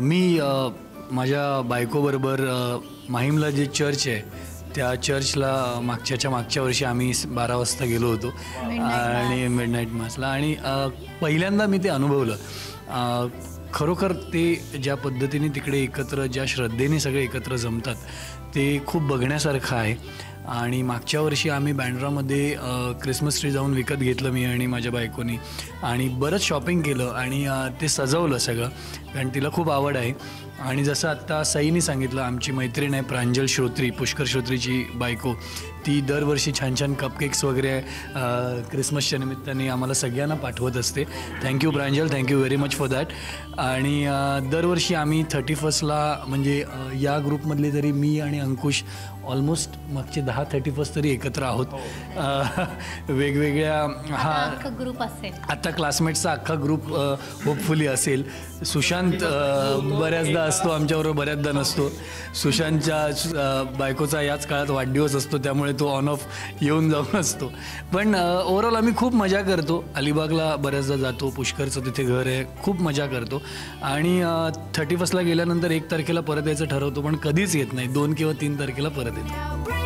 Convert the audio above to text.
मी माझ्या बायकोबरोबर माहीमला जे चर्च आहे त्या चर्चला मागच्या वर्षी आम्ही 12 वाजता गेलो होतो आणि मिडनाईट मासला आणि पहिल्यांदा मी ते अनुभवलं. खरोखर ते ज्या पद्धतीने तिकडे एकत्र ज्या श्रद्धेने सगळे एकत्र जमतात ते खूप बघण्यासारखं आहे. आणि मागच्या वर्षी आम्ही बँड्रामध्ये क्रिसमस ट्री जाऊन विकत घेतलं मी आणि माझ्या बायकोनी आणि बरंच शॉपिंग केलं आणि ते सजवलं सगळं कारण तिला खूप आवड आहे. आणि जसं आत्ता सईनी सांगितलं आमची मैत्रीण आहे प्रांजल श्रोत्री, पुष्कर श्रोत्रीची बायको, ती दरवर्षी छान छान कपकेक्स वगैरे क्रिसमसच्या निमित्ताने आम्हाला सगळ्यांना पाठवत असते. Thank you Pranjal, thank you very much for that. आणि दरवर्षी आम्ही 31ला म्हणजे या ग्रुपमधले तरी मी आणि अंकुश ऑलमोस्ट मागचे 10-31 तरी एकत्र आहोत. वेगवेगळ्या ग्रुप असेल आता क्लासमेट्सचा अख्खा ग्रुप होपफुली असेल. सुशांत बऱ्याचदा असतो आमच्याबरोबर, बऱ्याचदा नसतो. सुशांतच्या बायकोचा याच काळात वाढदिवस असतो त्यामुळे तो ऑन ऑफ येऊन जाऊन असतो. पण ओव्हरऑल आम्ही खूप मजा करतो. अलिबागला बऱ्याचदा जातो, पुष्करचं तिथे घर आहे, खूप मजा करतो. आणि 31ला गेल्यानंतर 1 तारखेला परत यायचं ठरवतो पण कधीच येत नाही. 2 किंवा 3 तारखेला परत येतो.